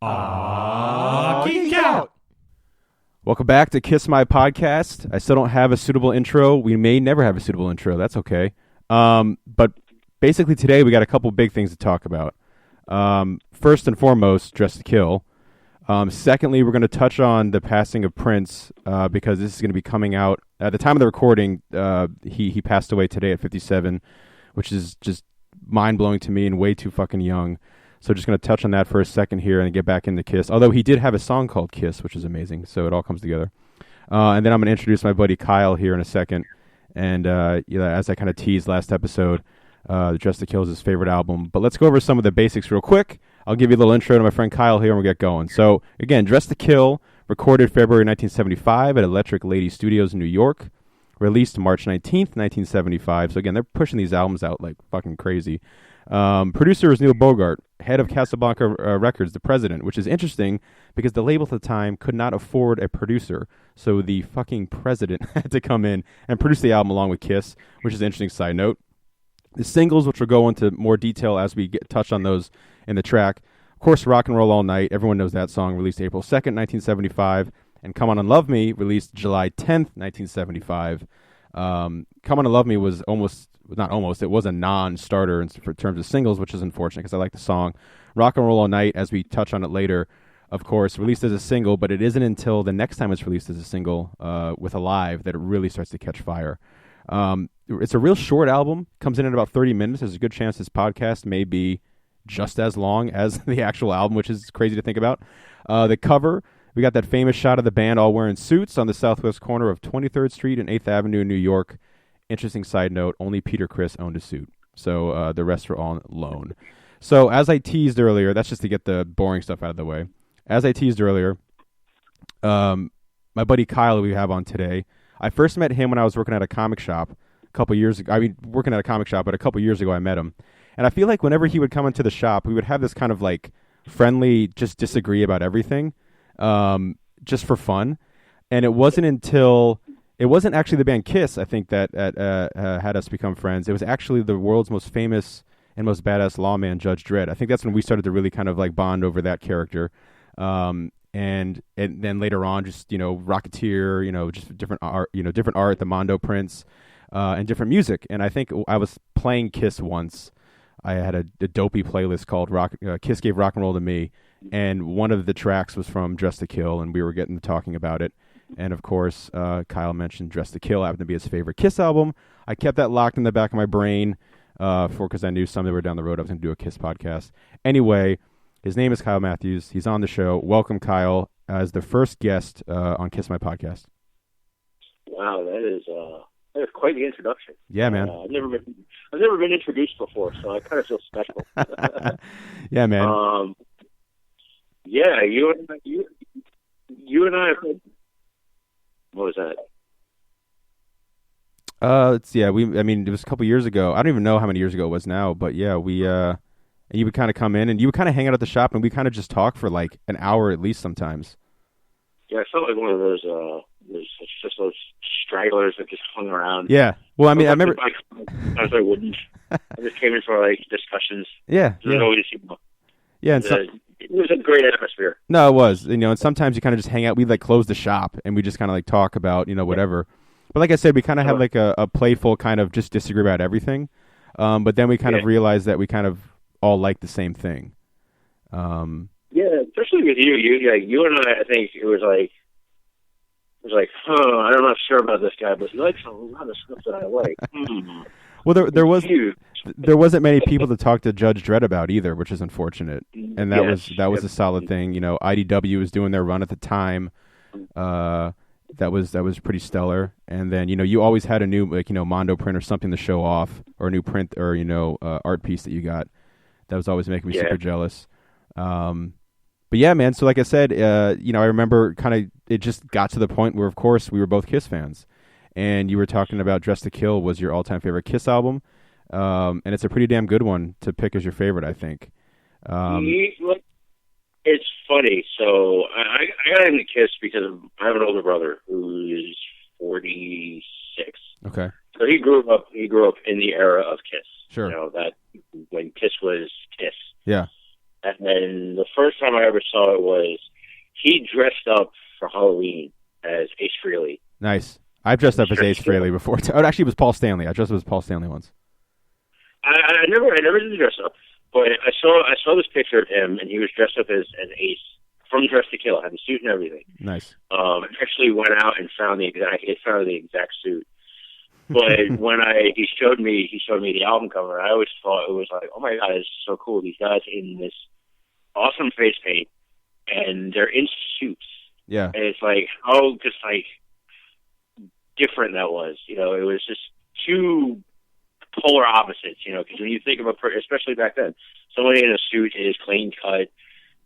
Geek Out! Welcome back to Kiss My Podcast. I still don't have a suitable intro. We may never have a suitable intro. That's okay. But basically today we got a couple big things to talk about. First and foremost, Dress to Kill. Secondly, we're going to touch on the passing of Prince because this is going to be coming out. At the time of the recording, he passed away today at 57, which is just mind-blowing to me and way too fucking young. So just going to touch on that for a second here and get back into Kiss. Although he did have a song called Kiss, which is amazing. So it all comes together. And then I'm going to introduce my buddy Kyle here in a second. And as I kind of teased last episode, Dress to Kill is his favorite album. But let's go over some of the basics real quick. I'll give you a little intro to my friend Kyle here and we'll get going. So again, Dress to Kill, recorded February 1975 at Electric Lady Studios in New York. Released March 19th, 1975. So again, they're pushing these albums out like fucking crazy. Producer is Neil Bogart, head of Casablanca Records, the president, which is interesting because the label at the time could not afford a producer. So the fucking president had to come in and produce the album along with Kiss, which is an interesting side note. The singles, which will go into more detail as we touch on those in the track. Of course, Rock and Roll All Night, everyone knows that song, released April 2nd, 1975. And Come On and Love Me, released July 10th, 1975. Come On and Love Me was it was a non-starter in terms of singles, which is unfortunate because I like the song. Rock and Roll All Night, as we touch on it later, of course, released as a single, but it isn't until the next time it's released as a single with Alive that it really starts to catch fire. It's a real short album, comes in at about 30 minutes. There's a good chance this podcast may be just as long as the actual album, which is crazy to think about. The cover, we got that famous shot of the band all wearing suits on the southwest corner of 23rd Street and 8th Avenue in New York. Interesting side note, only Peter Criss owned a suit. So the rest were all on loan. So as I teased earlier, that's just to get the boring stuff out of the way. As I teased earlier, my buddy Kyle, who we have on today, I first met him when I was working at a comic shop a couple years ago. Working at a comic shop, but a couple years ago I met him. And I feel like whenever he would come into the shop, we would have this kind of like friendly, just disagree about everything, just for fun. And it wasn't actually the band Kiss, I think, that had us become friends. It was actually the world's most famous and most badass lawman, Judge Dredd. I think that's when we started to really kind of like bond over that character. And then later on, just, Rocketeer, just different art, the Mondo Prince, and different music. And I think I was playing Kiss once. I had a dopey playlist called Kiss Gave Rock and Roll to Me. And one of the tracks was from Dress to Kill, and we were getting to talking about it. And, of course, Kyle mentioned Dress to Kill happened to be his favorite Kiss album. I kept that locked in the back of my brain because I knew someday down the road I was going to do a Kiss podcast. Anyway, his name is Kyle Matthews. He's on the show. Welcome, Kyle, as the first guest on Kiss My Podcast. Wow, that is quite the introduction. Yeah, man. I've never been introduced before, so I kind of feel special. Yeah, man. Yeah, you and I. What was that? It was a couple years ago. I don't even know how many years ago it was now, but yeah, and you would kind of come in and you would kind of hang out at the shop and we kind of just talk for like an hour at least sometimes. Yeah, I felt like one of those stragglers that just hung around. Yeah. Well, I remember. I wouldn't. I just came in for like discussions. Yeah. Yeah, and it was a great atmosphere. No, it was. And sometimes you kind of just hang out. We'd like close the shop and we just kind of like talk about, whatever. But like I said, we kind of have like a playful kind of just disagree about everything. But then we kind of realized that we kind of all like the same thing. Yeah, especially with you. You and I think it was like, I'm not sure about this guy, but he likes a lot of stuff that I like. Well, there wasn't many people to talk to Judge Dredd about either, which is unfortunate. And that was a solid thing. IDW was doing their run at the time. That was pretty stellar. And then you always had a new Mondo print or something to show off, or a new print or art piece that you got. That was always making me super jealous. But yeah, man. So like I said, I remember kind of it just got to the point where, of course, we were both Kiss fans, and you were talking about Dress to Kill was your all-time favorite Kiss album, and it's a pretty damn good one to pick as your favorite, I think. It's funny. So I got into Kiss because I have an older brother who is 46. Okay. So he grew up in the era of Kiss. Sure. That when Kiss was Kiss. Yeah. And then the first time I ever saw it was he dressed up for Halloween as Ace Frehley. Nice. I've dressed up as Ace Frehley before. Oh, actually, it was Paul Stanley. I dressed up as Paul Stanley once. I never did dress up, but I saw this picture of him, and he was dressed up as Ace from Dress to Kill, had the suit and everything. Nice. Actually went out and found the exact suit. But when he showed me the album cover, I always thought it was like, oh my god, it's so cool. These guys in this awesome face paint, and they're in suits. Yeah. And it's like how just like different that was. You know, it was just two polar opposites. You know, because when you think of especially back then, somebody in a suit is clean cut,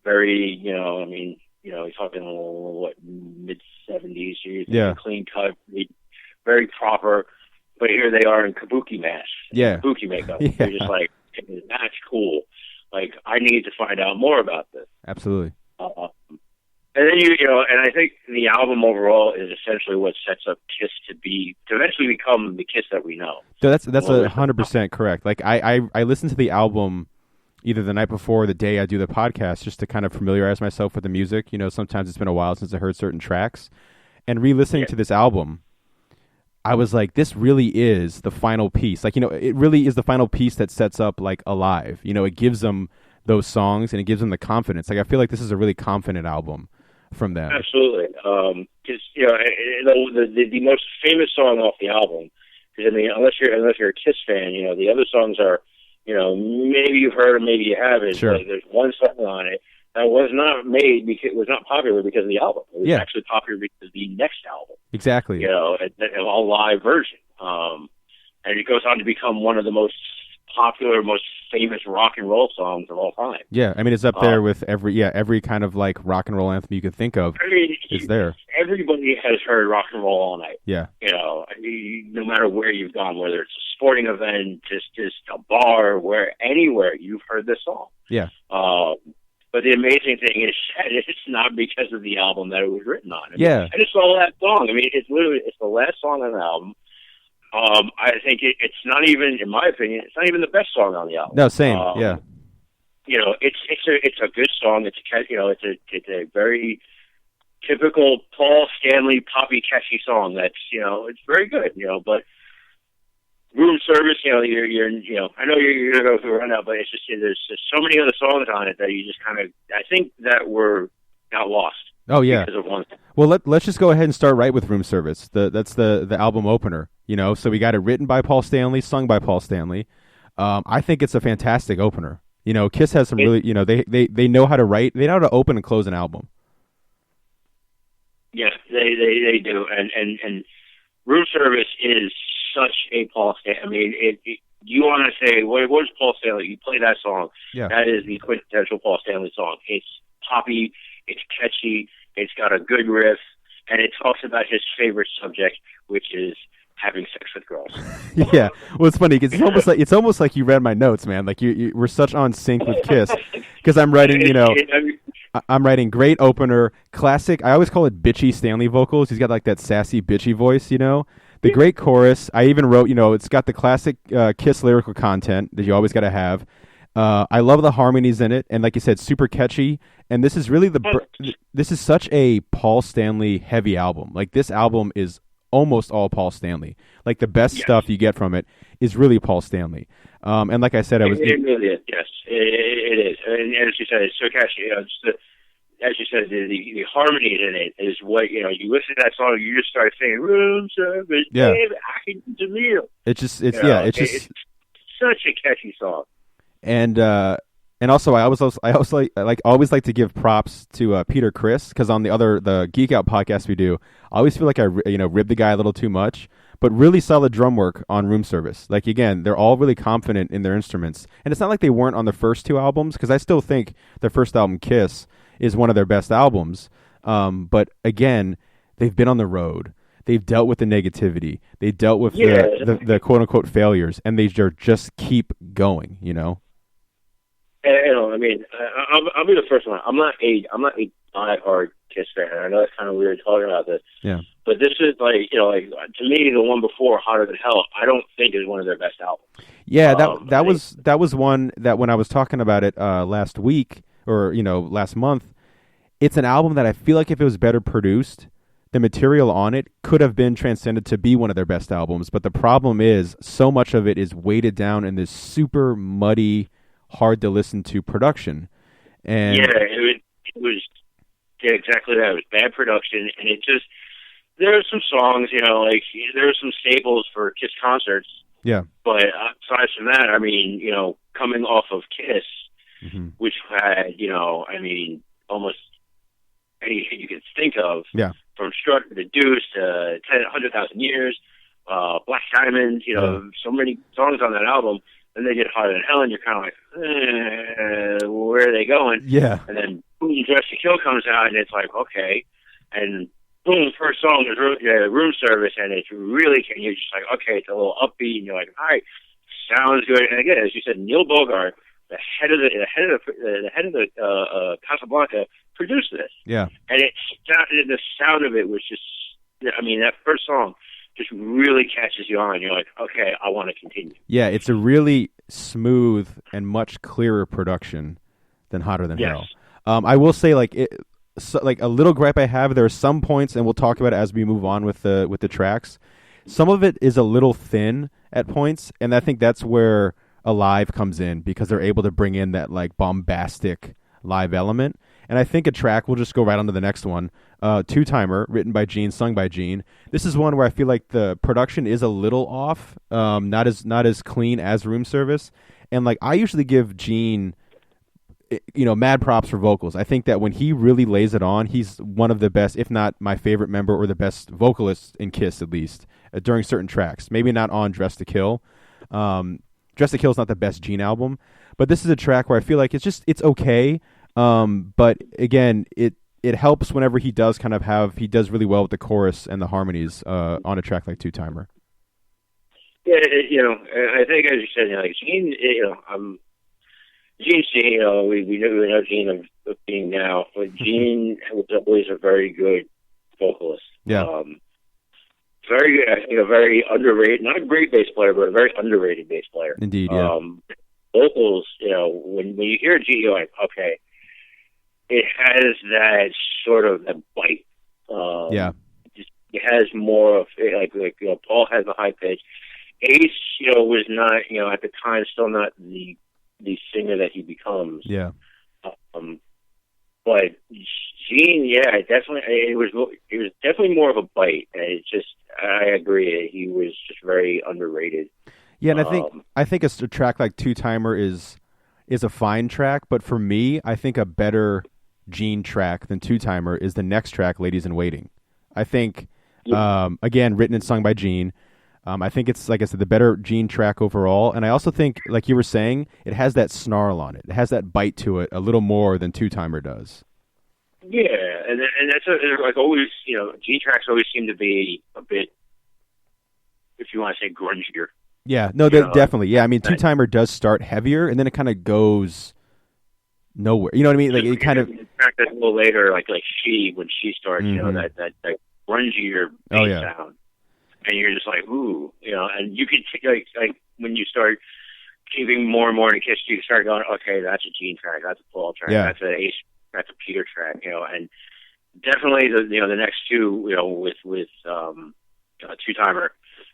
very, you know, I mean, you know, you're talking what mid-70s. Yeah. Clean cut, very proper. But here they are in kabuki masks, kabuki makeup. Yeah. You're just like, that's cool. Like, I need to find out more about this. Absolutely. And then you know, and I think the album overall is essentially what sets up Kiss to eventually become the Kiss that we know. So that's 100% correct. Like I listened to the album either the night before or the day I do the podcast just to kind of familiarize myself with the music. You know, sometimes it's been a while since I heard certain tracks, and re-listening to this album, I was like, this really is the final piece. Like, you know, it really is the final piece that sets up like Alive. You know, it gives them those songs and it gives them the confidence. Like, I feel like this is a really confident album from them. Absolutely. Because, you know, the most famous song off the album, because I mean, unless you're a Kiss fan, you know, the other songs are, you know, maybe you've heard them, maybe you haven't. Sure. Like, there's one song on it that was not popular because of the album. It was actually popular because of the next album. Exactly. You know, a live version. And it goes on to become one of the most popular, most famous rock and roll songs of all time. Yeah, I mean, it's up there with every kind of like rock and roll anthem you could think of. I mean, is there. Everybody has heard Rock and Roll All Night. Yeah. You know, I mean, no matter where you've gone, whether it's a sporting event, just a bar, anywhere, you've heard this song. Yeah. But the amazing thing is that it's not because of the album that it was written on. I mean, yeah. I just saw that song. I mean, it's the last song on the album. I think it's not even, in my opinion, it's not even the best song on the album. No, same. Yeah. You know, it's a good song. It's a very typical Paul Stanley poppy catchy song. That's, you know, it's very good. You know, but Room Service, you know, you're you know, I know you're gonna go through it right now, but it's just there's so many other songs on it that you just kind of, I think that got lost. Oh yeah. Because of one thing. Well, let's just go ahead and start right with Room Service. That's the album opener. You know, so we got it written by Paul Stanley, sung by Paul Stanley. I think it's a fantastic opener. You know, Kiss has some really, you know, they know how to write, they know how to open and close an album. Yeah, they do, and Room Service is such a Paul Stanley. I mean, you want to say what is Paul Stanley? You play that song, that is the quintessential Paul Stanley song. It's poppy, it's catchy, it's got a good riff, and it talks about his favorite subject, which is having sex with girls. Yeah, well, it's funny because it's almost like you read my notes, man. Like we're such on sync with Kiss because I'm writing, you know, I'm writing great opener, classic. I always call it bitchy Stanley vocals. He's got like that sassy bitchy voice, you know. The great chorus. I even wrote, you know, it's got the classic Kiss lyrical content that you always got to have. I love the harmonies in it, and like you said, super catchy. And this is really this is such a Paul Stanley heavy album. Like this album is almost all Paul Stanley. Like the best stuff you get from it is really Paul Stanley. And like I said, it really is. Yes, it is. And as you said, it's so catchy. You know, as you said, the harmonies in it is what, you know. You listen to that song, you just start saying "Room Service." Yeah, I can Jamil. It's just such a catchy song. And also I always like to give props to Peter Criss, because on the Geek Out podcast we do, I always feel like I rib the guy a little too much, but really solid drum work on Room Service. Like again, they're all really confident in their instruments, and it's not like they weren't on the first two albums, because I still think their first album Kiss is one of their best albums. But again, they've been on the road. They've dealt with the negativity. They dealt with the quote unquote failures, and they just keep going. You know. You know, I mean, I'll be the first one. I'm not a diehard Kiss fan. I know it's kind of weird talking about this. Yeah. But this is like, you know, like to me, the one before, Hotter Than Hell, I don't think is one of their best albums. Yeah, that was one that when I was talking about it last week, or last month. It's an album that I feel like if it was better produced, the material on it could have been transcended to be one of their best albums. But the problem is, so much of it is weighted down in this super muddy, hard to listen to production. And yeah, it was exactly that. It was bad production, and it just, there are some songs, like there are some staples for Kiss concerts. Yeah. But aside from that, I mean, coming off of Kiss, which had, almost anything you could think of. Yeah. From Strut to Deuce to 100,000 Years, Black Diamond, so many songs on that album. Then they did Hotter Than Hell, and you're kind of like, where are they going? Yeah. And then boom, Dress to Kill comes out, and it's like, okay. And boom, first song is Room Service, and it's really, and you're just like, okay, it's a little upbeat, and you're like, all right, sounds good. And again, as you said, Neil Bogart, the head of the Casablanca, produced this. Yeah. And the sound of it was just, that first song just really catches you on. You're like, okay, I want to continue. Yeah, it's a really smooth and much clearer production than Hotter Than Hell. I will say, like a little gripe I have, there are some points, and we'll talk about it as we move on with the tracks. Some of it is a little thin at points, and I think that's where Alive comes in, because they're able to bring in that like bombastic live element. And I think a track, we'll just go right on to the next one, Two Timer, written by Gene, sung by Gene. This is one where I feel like the production is a little off, not as clean as Room Service. And like I usually give Gene, mad props for vocals. I think that when he really lays it on, he's one of the best, if not my favorite member or the best vocalist in Kiss, at least, during certain tracks. Maybe not on Dress to Kill. Dress to Kill is not the best Gene album, but this is a track where I feel like it's okay. But again, it helps whenever he does he does really well with the chorus and the harmonies on a track like Two Timer. Yeah, I think as you said, like Gene, Gene, we know Gene of being now, but Gene was always a very good vocalist. Yeah. Very good. I think a very underrated, not a great bass player, but a very underrated bass player. Indeed, yeah. Vocals, when you hear Gene, you're like, okay, it has that sort of that bite. Yeah. It has more of like Paul has a high pitch. Ace, was not, at the time, still not the singer that he becomes. Yeah. But Gene, yeah, it was definitely more of a bite. And I agree, he was just very underrated. Yeah, and I think a track like Two Timer is a fine track, but for me, I think a better Gene track than Two Timer is the next track, Ladies in Waiting. I think, again, written and sung by Gene. I think it's, like I said, the better Gene track overall. And I also think, like you were saying, it has that snarl on it. It has that bite to it a little more than Two Timer does. Yeah, and that's like always, Gene tracks always seem to be a bit, if you want to say, grungier. Yeah, no, definitely. Yeah, I mean, Two Timer does start heavier, and then it kind of goes nowhere. You know what I mean? Like it kind of. Track that's a little later, like when she starts, that grungier bass sound. And you're just like, ooh, and you can like when you start keeping more and more in Kiss, you start going, okay, that's a Gene track, that's a Paul track, that's a Ace, that's a Peter track, and definitely the next two, with Two Timer,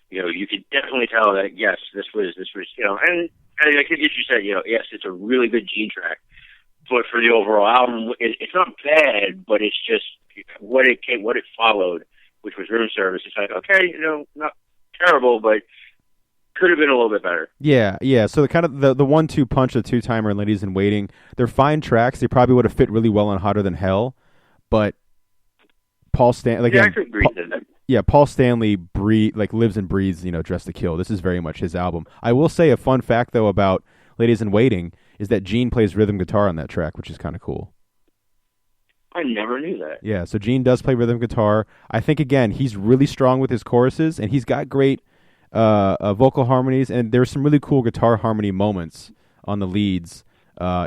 you could definitely tell that yes, this was, and I think as you said, yes, it's a really good Gene track, but for the overall album, it's not bad, but it's just what it followed, which was Room Service. It's like, okay, not terrible, but could have been a little bit better. Yeah. So the kind of the 1-2 punch of Two Timer and Ladies in Waiting, they're fine tracks. They probably would have fit really well on Hotter Than Hell, but Paul Stanley, I could agree with that. Yeah, Paul Stanley lives and breathes, Dress to Kill. This is very much his album. I will say a fun fact though about Ladies in Waiting is that Gene plays rhythm guitar on that track, which is kind of cool. I never knew that. Yeah, so Gene does play rhythm guitar. I think, again, he's really strong with his choruses, and he's got great vocal harmonies, and there's some really cool guitar harmony moments on the leads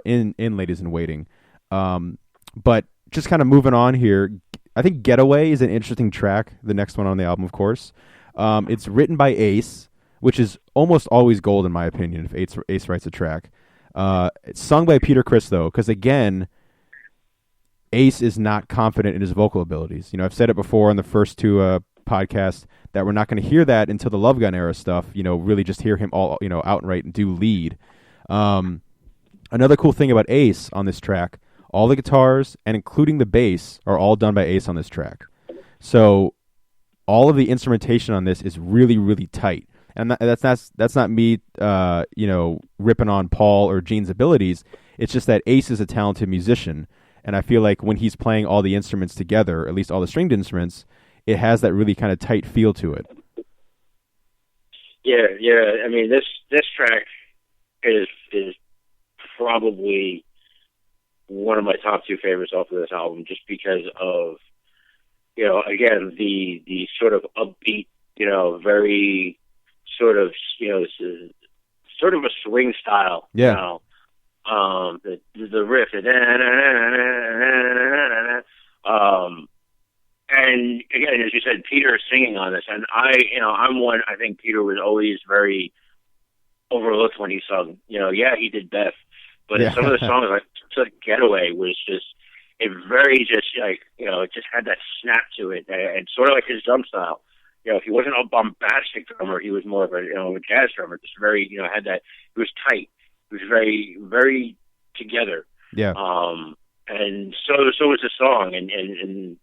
in Ladies in Waiting. But just kind of moving on here, I think Getaway is an interesting track, the next one on the album, of course. It's written by Ace, which is almost always gold, in my opinion, if Ace writes a track. It's sung by Peter Criss, though, because, again, Ace is not confident in his vocal abilities. I've said it before in the first two podcasts that we're not going to hear that until the Love Gun era stuff, really just hear him all, outright and do lead. Another cool thing about Ace on this track, all the guitars and including the bass are all done by Ace on this track. So all of the instrumentation on this is really, really tight. And that's not me, ripping on Paul or Gene's abilities. It's just that Ace is a talented musician. And I feel like when he's playing all the instruments together, at least all the stringed instruments, it has that really kind of tight feel to it. Yeah. I mean, this track is probably one of my top two favorites off of this album, just because of, again, the sort of upbeat, very sort of, sort of a swing style, yeah. The riff, and again, as you said, Peter is singing on this, and I think Peter was always very overlooked when he sung. He did Beth, but some of the songs, like Getaway, was just it just had that snap to it, and sort of like his drum style. He wasn't a bombastic drummer; he was more of a jazz drummer. Just very had that. It was tight. It was very, very together. Yeah. And so was the song, and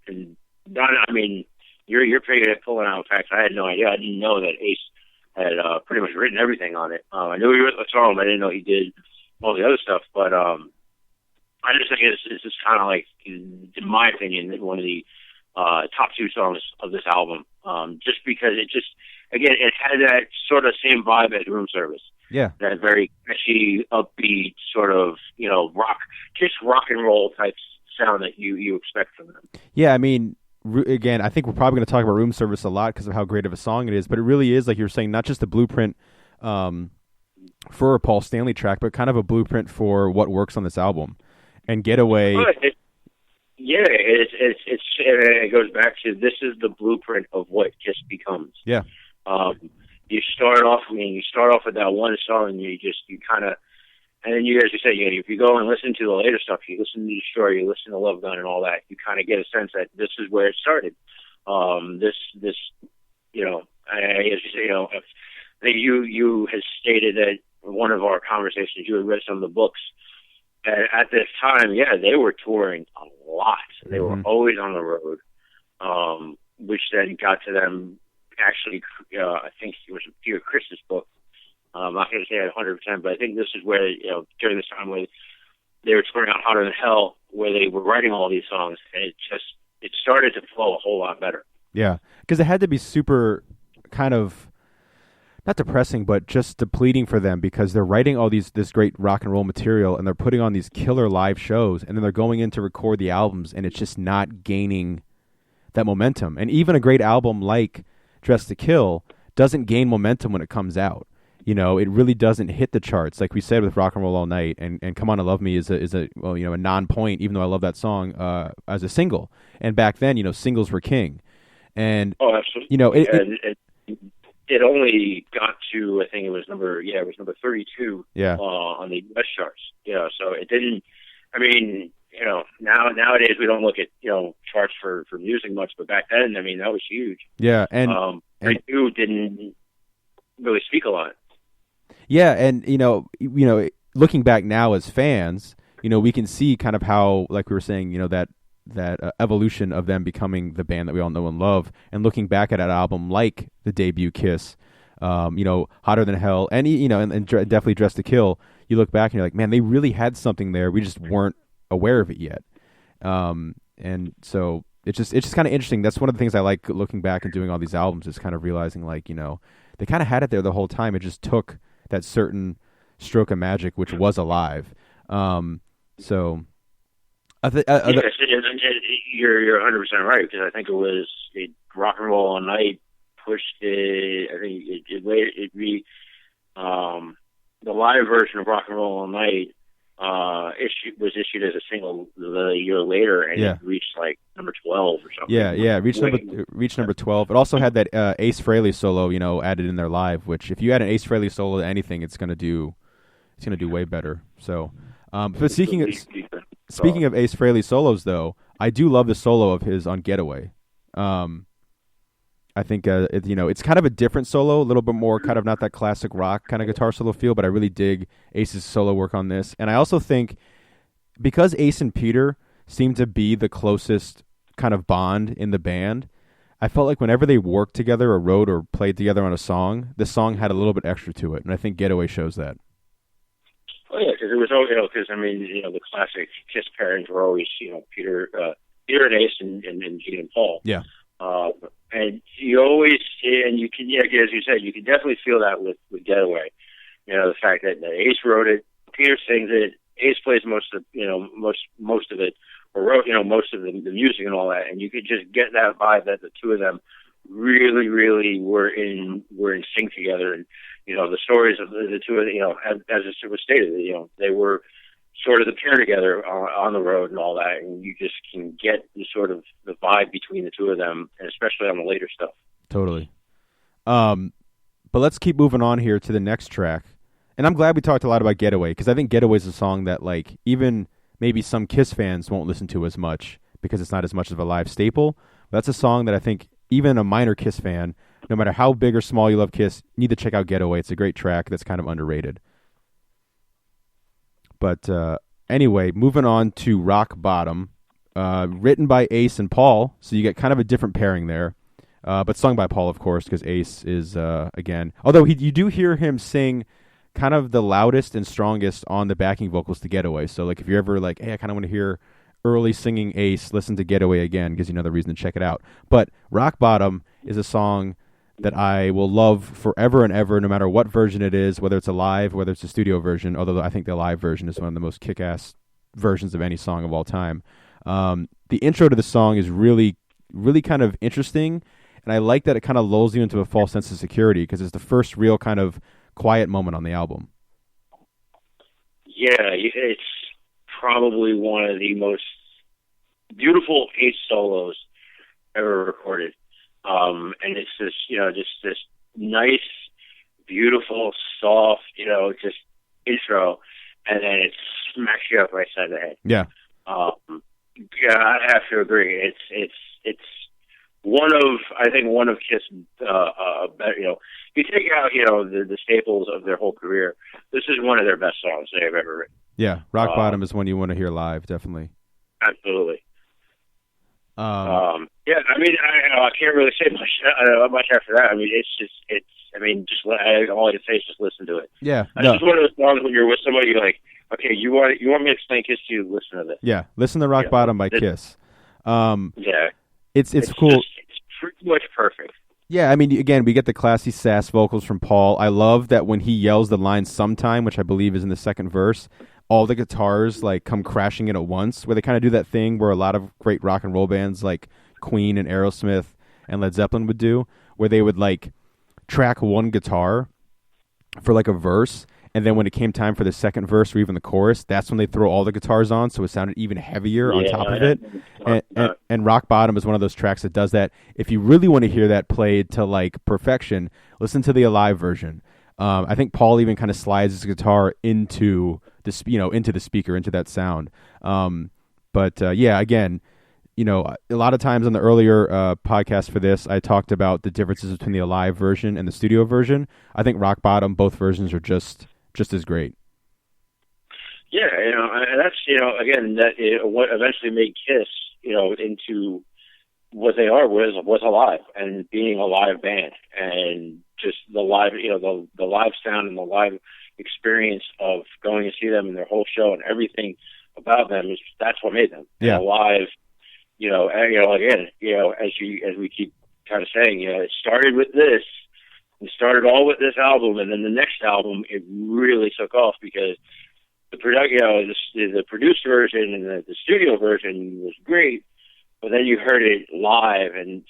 Don, I mean, you're pretty good at pulling out facts. I had no idea. I didn't know that Ace had pretty much written everything on it. I knew he wrote the song, but I didn't know he did all the other stuff. But I just think it's just kind of like, in my opinion, one of the top two songs of this album. Just because it had that sort of same vibe as Room Service. Yeah. That very catchy, upbeat, sort of, rock and roll type sound that you expect from them. Yeah, I mean, again, I think we're probably going to talk about Room Service a lot because of how great of a song it is, but it really is, like you were saying, not just a blueprint for a Paul Stanley track, but kind of a blueprint for what works on this album. And Getaway... it goes back to, this is the blueprint of what Kiss becomes. Yeah. You start off with that one song, and you kind of, and then you, as you say, if you go and listen to the later stuff, you listen to Kisstory, you listen to Love Gun and all that, you kind of get a sense that this is where it started. As you say, I think you had stated that in one of our conversations, you had read some of the books. And at this time, they were touring a lot. They were always on the road, which then got to them. Actually, I think it was Peter Criss's book. I'm not going to say it 100%, but I think this is where, during this time where they were touring out Hotter Than Hell, where they were writing all these songs, and it started to flow a whole lot better. Yeah, because it had to be super kind of, not depressing, but just depleting for them, because they're writing all this great rock and roll material, and they're putting on these killer live shows, and then they're going in to record the albums, and it's just not gaining that momentum. And even a great album like Dressed to Kill doesn't gain momentum when it comes out. It really doesn't hit the charts, like we said with Rock and Roll All Night, and Come On and Love Me is a non-point, even though I love that song as a single. And back then, singles were king. And absolutely. It only got to, I think it was number 32 on the US charts. So it didn't. I mean, nowadays we don't look at charts for music much, but back then, I mean, that was huge. Yeah, and you didn't really speak a lot. Yeah, and looking back now as fans, we can see kind of how, like we were saying, that evolution of them becoming the band that we all know and love, and looking back at an album like the debut Kiss, Hotter Than Hell, and definitely Dressed to Kill. You look back and you're like, man, they really had something there. We just weren't aware of it yet. And so it's just kind of interesting. That's one of the things I like looking back and doing all these albums, is kind of realizing, like, they kind of had it there the whole time. It just took that certain stroke of magic, which was alive. So you're 100% right, because I think it was Rock and Roll All Night pushed it. I think the live version of Rock and Roll All Night was issued as a single the year later, and it reached like number 12 or something. Yeah, reached number 12. It also had that Ace Frehley solo, added in there live. Which, if you add an Ace Frehley solo to anything, it's going to do he's gonna do way better. So, but speaking So, of Ace Frehley solos, though, I do love the solo of his on Getaway. Um, I think it's kind of a different solo, a little bit more kind of not that classic rock kind of guitar solo feel, but I really dig Ace's solo work on this. And I also think because Ace and Peter seem to be the closest kind of bond in the band, I felt like whenever they worked together or wrote or played together on a song, the song had a little bit extra to it, and I think Getaway shows that. oh yeah, because it was always, because I mean, the classic Kiss pairings were always, Peter and Ace and Gene and Paul. Yeah. And you always, and you can, yeah, as you said, you can definitely feel that with Getaway. The fact that Ace wrote it, Peter sings it, Ace plays most of it, or wrote most of the music and all that, and you could just get that vibe that the two of them really, really were in sync together. And the stories of the two of as it was stated, they were sort of the pair together on the road and all that, and you just can get the sort of the vibe between the two of them, and especially on the later stuff. Totally. But let's keep moving on here to the next track. And I'm glad we talked a lot about Getaway, because I think Getaway is a song that, like, even maybe some Kiss fans won't listen to as much because it's not as much of a live staple. That's a song that I think even a minor Kiss fan, no matter how big or small you love Kiss, need to check out Getaway. It's a great track that's kind of underrated. But anyway, moving on to Rock Bottom, written by Ace and Paul, so you get kind of a different pairing there. But sung by Paul, of course, because Ace is, again... Although you do hear him sing kind of the loudest and strongest on the backing vocals to Getaway. So, like, if you're ever like, hey, I kind of want to hear early singing Ace, listen to Getaway again, gives you another reason to check it out. But Rock Bottom is a song that I will love forever and ever, no matter what version it is, whether it's a live, whether it's a studio version, although I think the live version is one of the most kick-ass versions of any song of all time. The intro to the song is really, really kind of interesting, and I like that it kind of lulls you into a false sense of security, because it's the first real kind of quiet moment on the album. Yeah, it's probably one of the most beautiful Ace solos ever recorded. And it's just this nice, beautiful, soft, just intro, and then it smacks you up right side of the head. Yeah. Yeah, I have to agree. It's one of Kiss, better, if you take out, the staples of their whole career, this is one of their best songs they have ever written. Yeah, Rock Bottom is one you want to hear live, definitely. Absolutely. Yeah, I mean, I can't really say much after that. I mean, all I can say is just listen to it. Yeah, It's just one of those songs when you're with somebody, you're like, okay, you want me to explain Kiss to you? Listen to this. Yeah, listen to Rock Bottom by Kiss. Yeah, it's cool. It's pretty much perfect. Yeah, I mean, again, we get the classy sass vocals from Paul. I love that when he yells the line "sometime," which I believe is in the second verse, all the guitars like come crashing in at once, where they kind of do that thing where a lot of great rock and roll bands like Queen and Aerosmith and Led Zeppelin would do, where they would like track one guitar for like a verse, and then when it came time for the second verse or even the chorus, that's when they throw all the guitars on, so it sounded even heavier on top of it. And Rock Bottom is one of those tracks that does that. If you really want to hear that played to like perfection, listen to the Alive version. I think Paul even kind of slides his guitar into the speaker, into that sound. Yeah, again, a lot of times on the earlier podcast for this, I talked about the differences between the Alive version and the studio version. I think Rock Bottom, both versions are just as great. Yeah, and that's again what eventually made Kiss into what they are was Alive and being a live band, and just the live the live sound and the live experience of going to see them and their whole show and everything about them that's what made them. Yeah. And Alive, again, as we keep kind of saying, it started with this. It started all with this album, and then the next album it really took off because the the produced version and the studio version was great, but then you heard it live and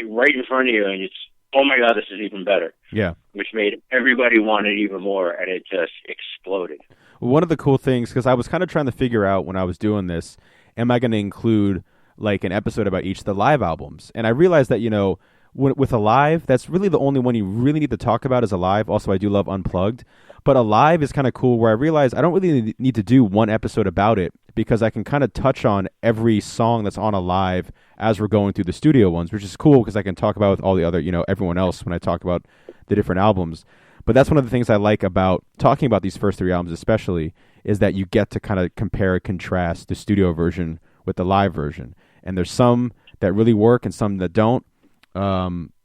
right in front of you, and it's, oh my God, this is even better. Yeah, which made everybody want it even more, and it just exploded. One of the cool things, because I was kind of trying to figure out when I was doing this, am I going to include like an episode about each of the live albums? And I realized that, when I was doing the studio version, I was kind of like, okay, well, I want to include like an episode about each of the studio versions, because I think, when you listen to the live version, with Alive, that's really the only one you really need to talk about is Alive. Also, I do love Unplugged. But Alive is kind of cool where I realize I don't really need to do one episode about it because I can kind of touch on every song that's on Alive as we're going through the studio ones, which is cool because I can talk about with all the other, everyone else when I talk about the different albums. But that's one of the things I like about talking about these first 3 albums especially is that you get to kind of compare and contrast the studio version with the live version. And there's some that really work and some that don't.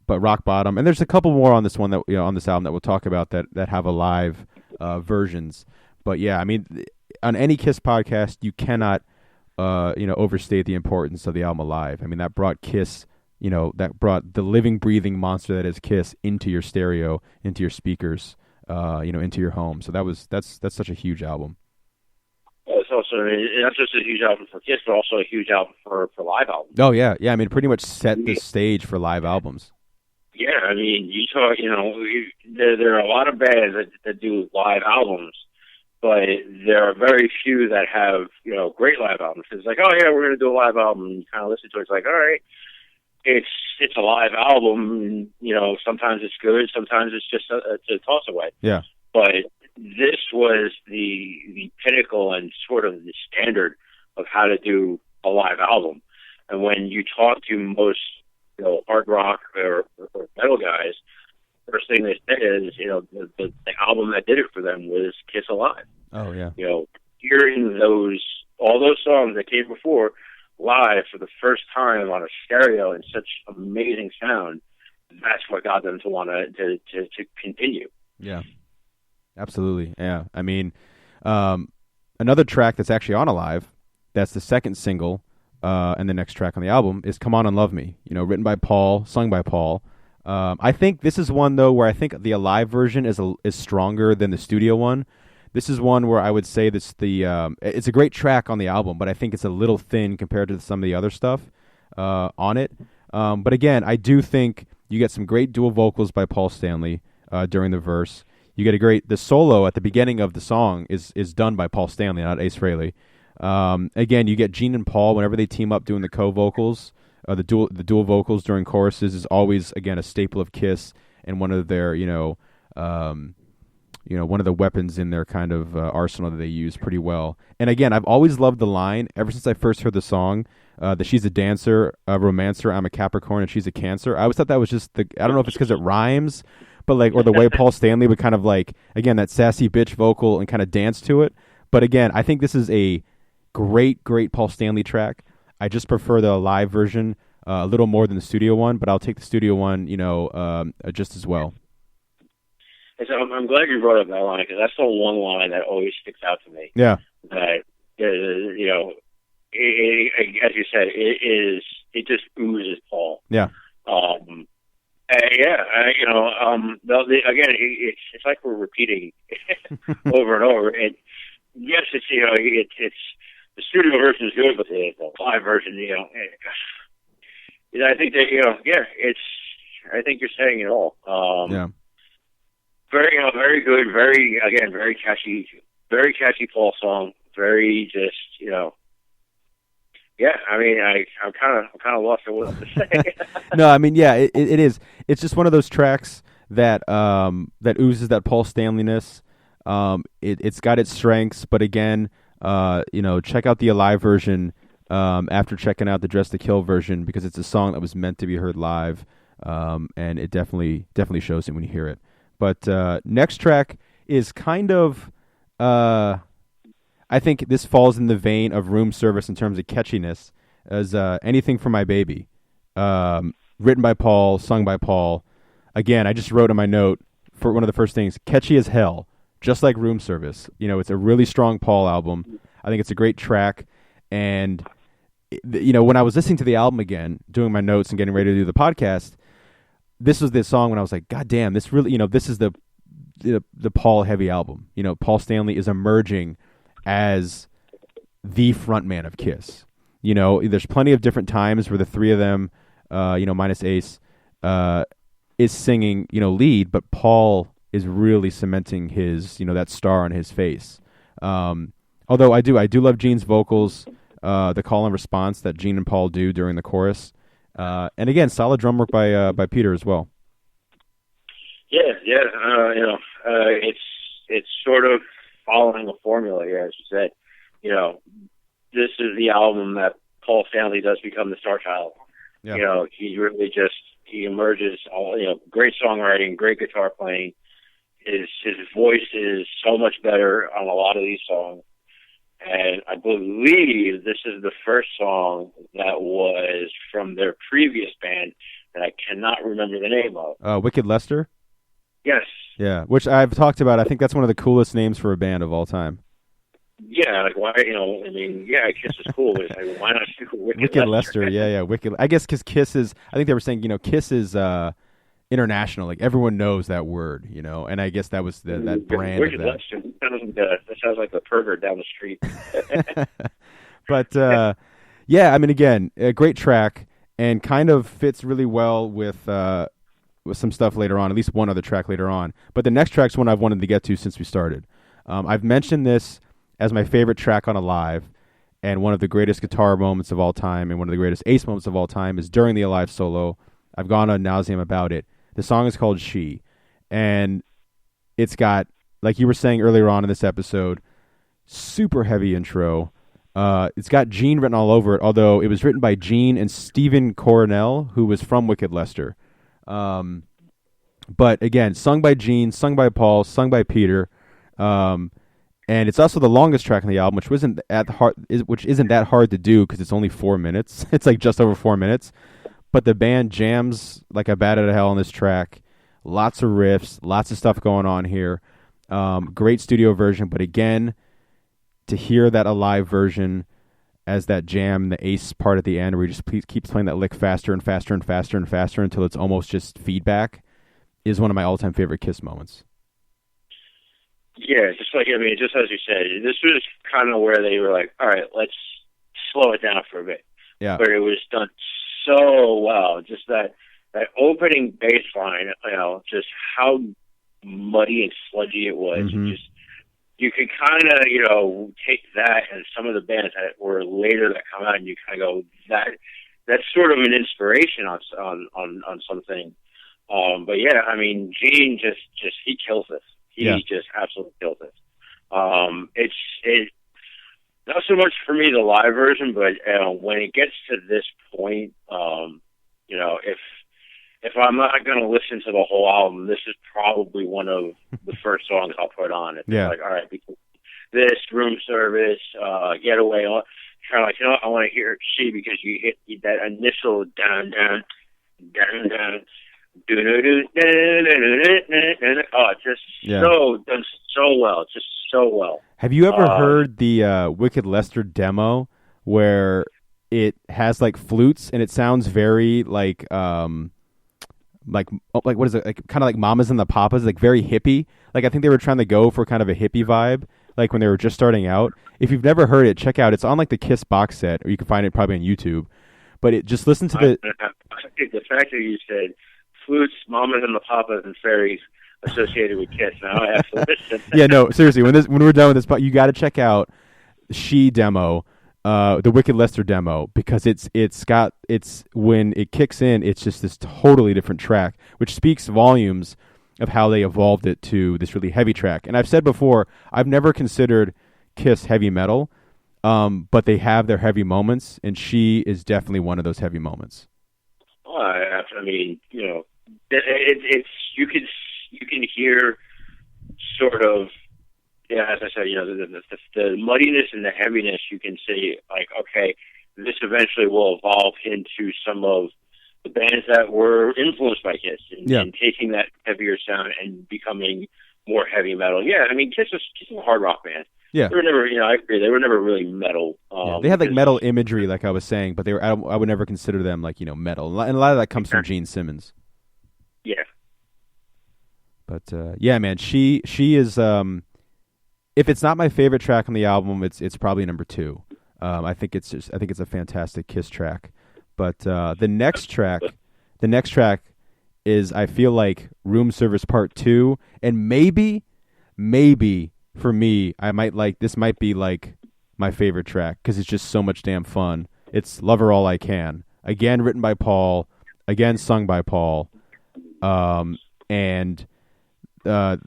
But Rock Bottom, and there's a couple more on this one that on this album that we'll talk about that have a live versions. But yeah, I mean, on any Kiss podcast, you cannot overstate the importance of the album Alive. I mean, that brought Kiss, that brought the living, breathing monster that is Kiss into your stereo, into your speakers, into your home. So that's such a huge album. It's also not just a huge album for Kiss, but also a huge album for live albums. Oh yeah. I mean, it pretty much set the stage for live albums. Yeah, I mean, you talk. There are a lot of bands that do live albums, but there are very few that have great live albums. It's like, oh yeah, we're going to do a live album. And you kind of listen to it. It's like, all right, it's a live album. Sometimes it's good, sometimes it's just a toss away. Yeah, but this was the pinnacle and sort of the standard of how to do a live album. And when you talk to most hard rock or metal guys, first thing they say is the album that did it for them was Kiss Alive. Oh yeah. Hearing all those songs that came before live for the first time on a stereo in such amazing sound, that's what got them to want to continue. Yeah. Absolutely, yeah. I mean, another track that's actually on Alive, that's the second single, and the next track on the album is "Come On and Love Me." Written by Paul, sung by Paul. I think this is one though where I think the Alive version is stronger than the studio one. This is one where I would say it's a great track on the album, but I think it's a little thin compared to some of the other stuff on it. But again, I do think you get some great dual vocals by Paul Stanley during the verse. You get the solo at the beginning of the song is done by Paul Stanley, not Ace Frehley. Again, you get Gene and Paul whenever they team up doing the co-vocals. The dual vocals during choruses is always, again, a staple of Kiss and one of their, one of the weapons in their kind of arsenal that they use pretty well. And again, I've always loved the line ever since I first heard the song that she's a dancer, a romancer, I'm a Capricorn, and she's a Cancer. I always thought that was just I don't know if it's because it rhymes, but or the way Paul Stanley would kind of again, that sassy bitch vocal and kind of dance to it. But again, I think this is a great Paul Stanley track. I just prefer the live version a little more than the studio one, but I'll take the studio one, just as well. And so I'm glad you brought up that line because that's the one line that always sticks out to me. Yeah. That as you said, it just oozes Paul. Yeah. Again, it's like we're repeating over and over. And yes, it's the studio version is good, but the live version, I think that I think you're saying it all. Yeah. Very good, very catchy Paul song. Very just Yeah, I mean, I'm kind of lost at what to say. No, I mean, yeah, it is. It's just one of those tracks that that oozes that Paul Stanley-ness. It's got its strengths, but again, check out the Alive version after checking out the Dress to Kill version because it's a song that was meant to be heard live, and it definitely shows it when you hear it. But next track is kind of, I think this falls in the vein of Room Service in terms of catchiness, as Anything for My Baby, written by Paul, sung by Paul. Again, I just wrote in my note for one of the first things, catchy as hell, just like Room Service. It's a really strong Paul album. I think it's a great track. And, when I was listening to the album again, doing my notes and getting ready to do the podcast, this was the song when I was like, God damn, this really, this is the Paul heavy album. Paul Stanley is emerging as the frontman of Kiss. There's plenty of different times where the three of them, minus Ace, is singing, lead, but Paul is really cementing his, that star on his face. Although I do love Gene's vocals, the call and response that Gene and Paul do during the chorus. And again, solid drum work by Peter as well. Yeah, yeah. It's sort of following a formula here, as you said. This is the album that Paul Stanley does become the star child. Yeah. He really he emerges all, great songwriting, great guitar playing. His voice is so much better on a lot of these songs. And I believe this is the first song that was from their previous band that I cannot remember the name of. Wicked Lester? Yes. Yeah, which I've talked about. I think that's one of the coolest names for a band of all time. Yeah, like why? Kiss is cool. But like, why not do Wicked Lester? Yeah, Wicked. I guess because Kiss is. I think they were saying, Kiss is international. Like everyone knows that word, And I guess that was that brand. Wicked of that. Lester. That sounds like the pervert down the street. But yeah, I mean, again, a great track and kind of fits really well with some stuff later on. At least one other track later on. But the next track's one I've wanted to get to since we started. I've mentioned this as my favorite track on Alive, and one of the greatest guitar moments of all time, and one of the greatest Ace moments of all time is during the Alive solo. I've gone ad nauseum about it. The song is called She, and it's got, like you were saying earlier on in this episode, super heavy intro. It's got Gene written all over it, although it was written by Gene and Stephen Coronel, who was from Wicked Lester. But again, sung by Gene, sung by Paul, sung by Peter. And it's also the longest track on the album, which isn't that hard to do because it's only 4 minutes. It's like just over 4 minutes. But the band jams like a bat out of hell on this track. Lots of riffs, lots of stuff going on here. Great studio version, but again, to hear that Alive version as that jam, the Ace part at the end where he just keeps playing that lick faster and faster and faster and faster until it's almost just feedback, is one of my all-time favorite Kiss moments. Yeah, just as you said, this was kind of where they were like, all right, let's slow it down for a bit. Yeah. But it was done so well. Just that opening bass line, just how muddy and sludgy it was. Mm-hmm. You could kind of, take that and some of the bands that were later that come out, and you kind of go, that's sort of an inspiration on something. But yeah, I mean, Gene just he kills this. He just absolutely kills it. It's not so much for me the live version, but when it gets to this point, if I'm not going to listen to the whole album, this is probably one of the first songs I'll put on. It's like, all right, this Room Service, Getaway, kind of like, I want to hear She because you hit that initial down, down, down, down. So done so well, just so well. Have you ever heard the Wicked Lester demo where it has like flutes and it sounds very like what is it, like kind of like Mamas and the Papas, like very hippie? Like I think they were trying to go for kind of a hippie vibe, like when they were just starting out. If you've never heard it, check out. It's on like the Kiss box set, or you can find it probably on YouTube. But just listen to the fact that you said flutes, Mamas and the Papas, and fairies associated with Kiss. Now I have to listen. Yeah, no, seriously. When we're done with this, you got to check out She demo, the Wicked Lester demo, because it's when it kicks in, it's just this totally different track, which speaks volumes of how they evolved it to this really heavy track. And I've said before, I've never considered Kiss heavy metal, but they have their heavy moments, and She is definitely one of those heavy moments. I mean, it's you can hear sort of, as I said, the muddiness and the heaviness. You can see like, okay, this eventually will evolve into some of the bands that were influenced by Kiss and taking that heavier sound and becoming more heavy metal. Yeah, I mean, Kiss is a hard rock band. Yeah, they were never, I agree, they were never really metal. They had like metal imagery, like I was saying, but they were. I would never consider them like metal, and a lot of that comes from Gene Simmons. Yeah, but yeah, man, she is. If it's not my favorite track on the album, it's probably number 2. I think it's a fantastic Kiss track. But the next track is, I feel like, Room Service Part 2, and maybe for me, this might be like my favorite track because it's just so much damn fun. It's Love Her All I Can. again written by Paul, again sung by Paul, and the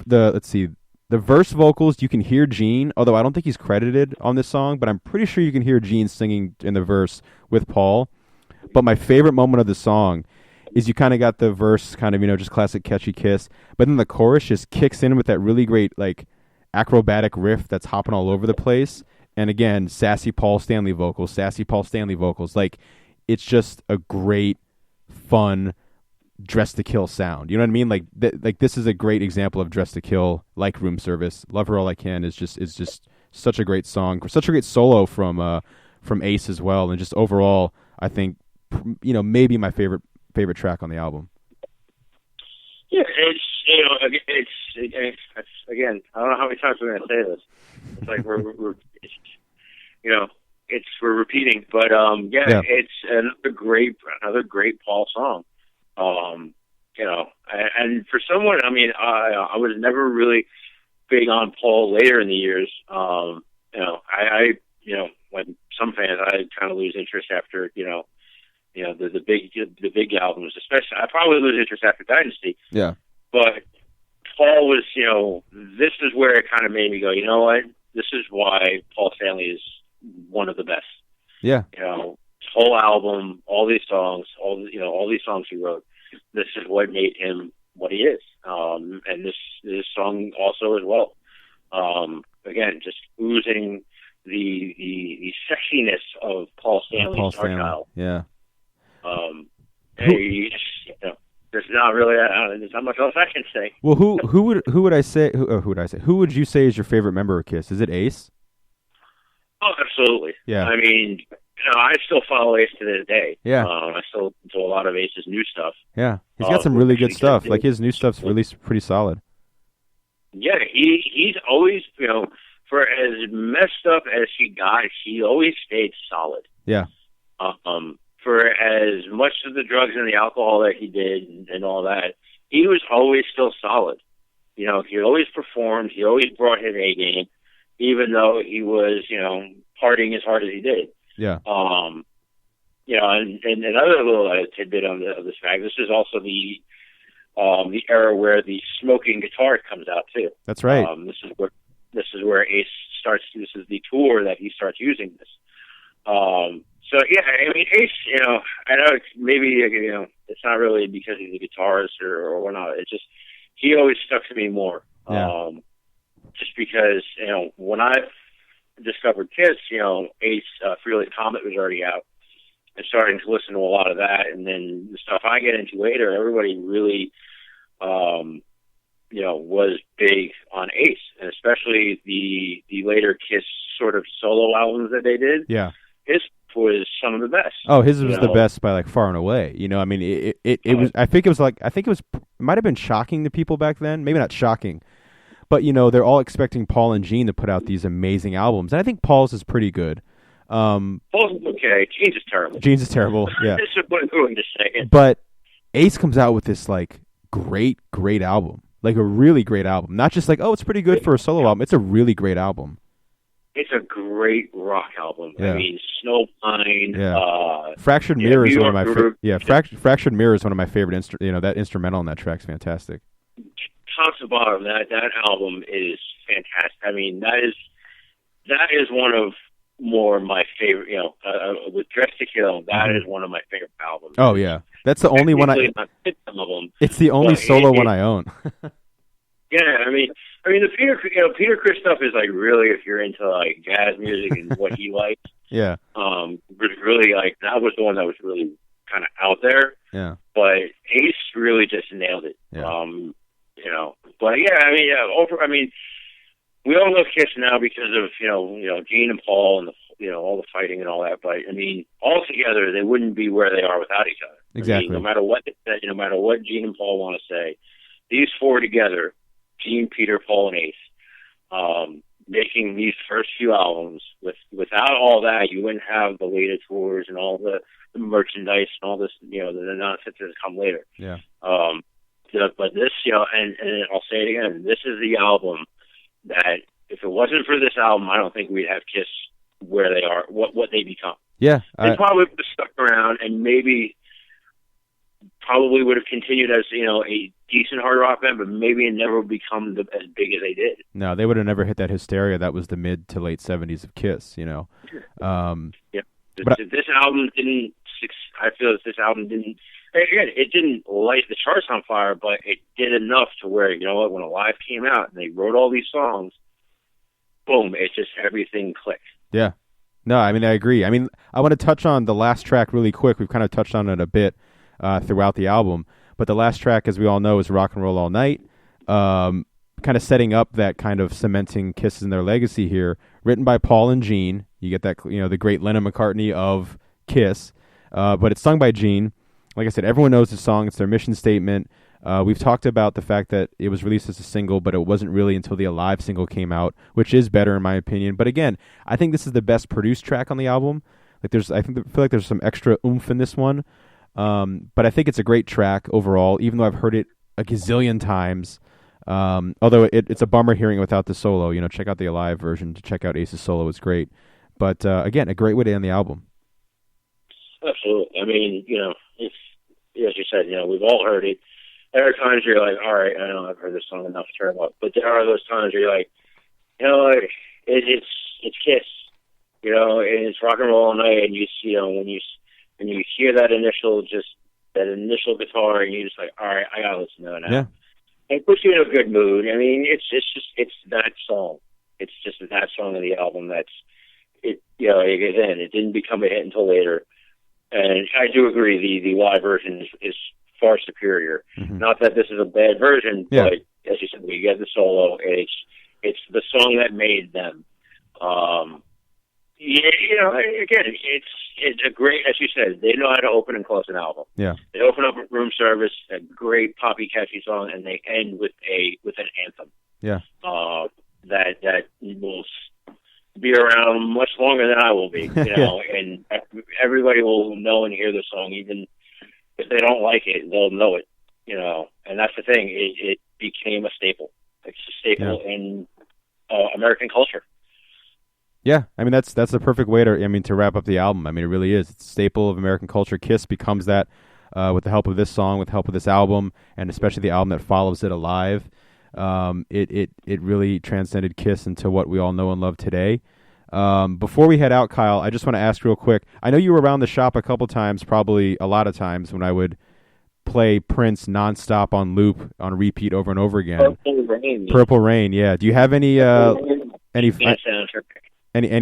let's see, the verse vocals you can hear Gene, although I don't think he's credited on this song, but I'm pretty sure you can hear Gene singing in the verse with Paul. But my favorite moment of the song is you kind of got the verse, kind of, just classic catchy Kiss, but then the chorus just kicks in with that really great like acrobatic riff that's hopping all over the place. And again, sassy Paul Stanley vocals. Like, it's just a great, fun, Dress to Kill sound. You know what I mean? Like, this is a great example of Dress to Kill, like Room Service. Love Her All I Can is just such a great song, such a great solo from Ace as well, and just overall, I think, maybe my favorite track on the album. Yeah, it's again, I don't know how many times we're going to say this. It's like we're repeating, but yeah, it's another great Paul song. And for someone, I mean, I was never really big on Paul later in the years. When some fans, I kind of lose interest after, the big albums, especially. I probably lose interest after Dynasty. Yeah. But Paul was, this is where it kind of made me go, you know what? This is why Paul Stanley is one of the best. Yeah. His whole album, all these songs, all these songs he wrote. This is what made him what he is. And this song also as well. Again, just oozing the sexiness of Paul Stanley's art style. Yeah. There's not really there's not much else I can say. Well, who would you say is your favorite member of Kiss? Is it Ace? Oh, absolutely. Yeah. I mean, I still follow Ace to this day. Yeah. I still listen to a lot of Ace's new stuff. Yeah. He's got some really good stuff. Like, his new stuff's really pretty solid. Yeah, he's always, for as messed up as he got, he always stayed solid. Yeah. For as much of the drugs and the alcohol that he did and all that, he was always still solid. He always performed. He always brought his A game, even though he was, partying as hard as he did. Yeah. And another little tidbit of this fact, this is also the era where the smoking guitar comes out too. That's right. This is where Ace starts. This is the tour that he starts using this. So yeah, I mean, Ace, I know maybe it's not really because he's a guitarist or whatnot. It's just he always stuck to me more. Yeah. Just because when I discovered Kiss, Ace Freely Comet was already out, and starting to listen to a lot of that, and then the stuff I get into later, everybody really, was big on Ace, and especially the later Kiss sort of solo albums that they did. Yeah. His was some of the best. Oh, his was the best by like far and away. I mean, it was. I think it might have been shocking to people back then. Maybe not shocking, but they're all expecting Paul and Gene to put out these amazing albums, and I think Paul's is pretty good. Paul's is okay. Gene's is terrible. Yeah. Disappointing to say it. But Ace comes out with this like great album, like a really great album. Not just like, oh, it's pretty good for a solo album. It's a really great album. It's a great rock album. Yeah. I mean, Snowpine. Yeah. Fractured Mirror is one of my Fractured Mirror is one of my favorite. That instrumental on that track's fantastic. Top to bottom, that album is fantastic. I mean, that is one of more my favorite. With Dress to Kill, that is one of my favorite albums. Oh yeah, that's the only one It's the only solo one I own. Yeah, I mean the Peter Criss stuff is like really, if you're into like jazz music and what he likes. Yeah. Was really like, that was the one that was really kind of out there. Yeah. But Ace really just nailed it. Yeah. But yeah, we all love Kiss now because of Gene and Paul and all the fighting and all that. But I mean, all together they wouldn't be where they are without each other. Exactly. No matter what Gene and Paul want to say, these four together, Gene, Peter, Paul, and Ace, making these first few albums. Without all that, you wouldn't have the later tours and all the merchandise and all this, the nonsense that come later. Yeah. But this, and I'll say it again, this is the album that, if it wasn't for this album, I don't think we'd have Kiss where they are, what they become. Yeah, They probably would have stuck around and maybe probably would have continued as, you know, a decent hard rock band, but maybe it never become as big as they did. no, they would have never hit that hysteria that was the mid to late 70s of Kiss, you know. Yeah. But This album didn't, I feel that this album didn't, again, it didn't light the charts on fire, but it did enough to where, you know what, when Alive came out and they wrote all these songs, boom, it just, everything clicked. yeah. No, I mean, I agree. I mean, I want to touch on the last track really quick. We've kind of touched on it a bit throughout the album. But the last track, as we all know, is Rock and Roll All Night, kind of setting up that kind of cementing Kiss in their legacy here. Written by Paul and Gene. You get that, you know, the great Lennon McCartney of Kiss. But it's sung by Gene. Like I said, everyone knows the song. It's their mission statement. We've talked about the fact that it was released as a single, but it wasn't really until the Alive single came out, which is better in my opinion. But again, I think this is the best produced track on the album. Like I feel like there's some extra oomph in this one. But I think it's a great track overall, even though I've heard it a gazillion times. Although it's a bummer hearing it without the solo. You know, check out the Alive version to check out Ace's solo. It's great. But again, a great way to end the album. Absolutely. I mean, you know, it's, as you said, you know, we've all heard it. There are times where you're like, all right, I know I've heard this song enough to turn up. But there are those times where you're like, you know, it's Kiss, you know, and it's rock and roll all night, and you know, when you hear that initial guitar, and you're just like, all right, I gotta listen to it now. Yeah. It puts you in a good mood. I mean, it's that song. It's just that song of the album that's it. You know, again, it didn't become a hit until later. And I do agree, the live version is far superior. Mm-hmm. Not that this is a bad version, but as you said, we get the solo. It's the song that made them. Yeah, you know, again, it's a great, as you said, they know how to open and close an album. Yeah, they open up with Room Service, a great poppy, catchy song, and they end with an anthem. Yeah, that will be around much longer than I will be, you know, and everybody will know and hear the song, even if they don't like it, they'll know it, you know, and that's the thing. It became a staple. It's a staple in American culture. Yeah, I mean that's the perfect way to wrap up the album. I mean, it really is. It's a staple of American culture. Kiss becomes that with the help of this song, with the help of this album, and especially the album that follows it, Alive. It really transcended Kiss into what we all know and love today. Before we head out, Kyle, I just want to ask real quick. I know you were around the shop a couple times, probably a lot of times, when I would play Prince nonstop on loop, on repeat over and over again. Purple Rain, yeah. Do you have any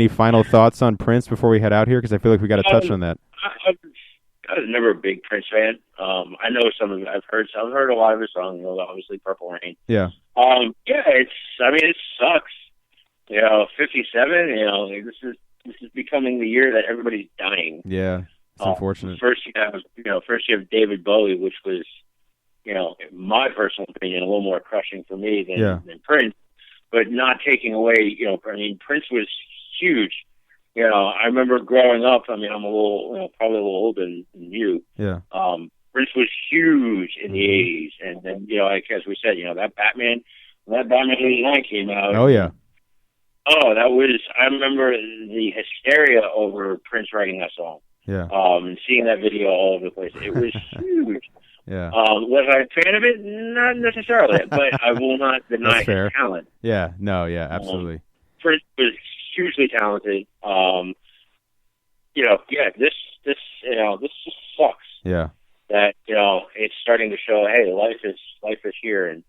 final thoughts on Prince before we head out here? Because I feel like we got to touch on that. I was never a big Prince fan. I know some of it. I've heard a lot of his songs. Obviously, Purple Rain. Yeah. It sucks. You know, 57. You know, this is becoming the year that everybody's dying. Yeah, it's unfortunate. First you have David Bowie, which was, you know, in my personal opinion, a little more crushing for me than Prince. But not taking away, you know, I mean, Prince was huge. You know, I remember growing up. I mean, I'm probably a little older than you. Yeah. Prince was huge in the '80s, and then, you know, like as we said, you know, that Batman '89 came out. Oh yeah. Oh, that was. I remember the hysteria over Prince writing that song. Yeah. And seeing that video all over the place, it was huge. Yeah. Was I a fan of it? Not necessarily, but I will not deny his talent. Yeah. No. Yeah. Absolutely. Prince was hugely talented. This just sucks. Yeah. That, you know, it's starting to show, hey, life is here, and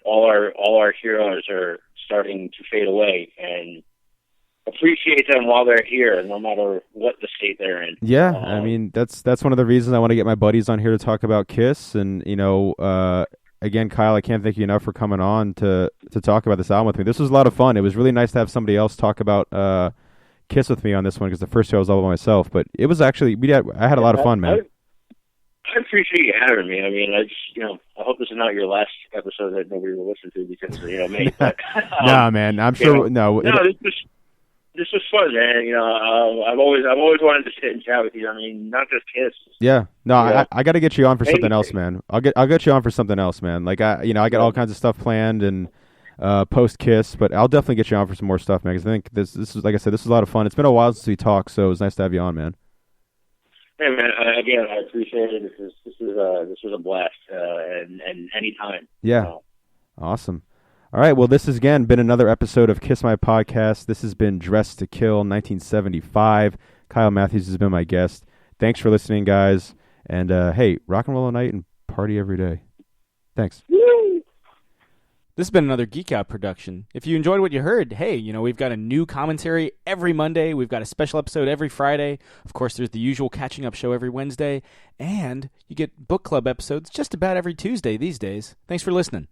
all our heroes are starting to fade away, and appreciate them while they're here, no matter what the state they're in. Yeah, I mean that's one of the reasons I want to get my buddies on here to talk about Kiss, and you know, again, Kyle, I can't thank you enough for coming on to talk about this album with me. This was a lot of fun. It was really nice to have somebody else talk about Kiss with me on this one, because the first show I was all by myself, but it was actually I had a lot of fun, man. I appreciate you having me. I mean, I hope this is not your last episode that nobody will listen to because, you know, me. But, nah, man, I'm sure. This was fun, man. You know, I've always wanted to sit and chat with you. I mean, not just Kiss. Yeah, no, I got to get you on for something else, man. I'll get you on for something else, man. Like I got all kinds of stuff planned and post Kiss, but I'll definitely get you on for some more stuff, man. Because I think this is, like I said, this was a lot of fun. It's been a while since we talked, so it was nice to have you on, man. Hey man, again, I appreciate it. This was a blast, and anytime. Yeah. Awesome. All right. Well, this has again been another episode of Kiss My Podcast. This has been Dressed to Kill 1975. Kyle Matthews has been my guest. Thanks for listening, guys. And hey, rock and roll all night and party every day. Thanks. This has been another Geek Out production. If you enjoyed what you heard, hey, we've got a new commentary every Monday. We've got a special episode every Friday. Of course, there's the usual catching up show every Wednesday. And you get book club episodes just about every Tuesday these days. Thanks for listening.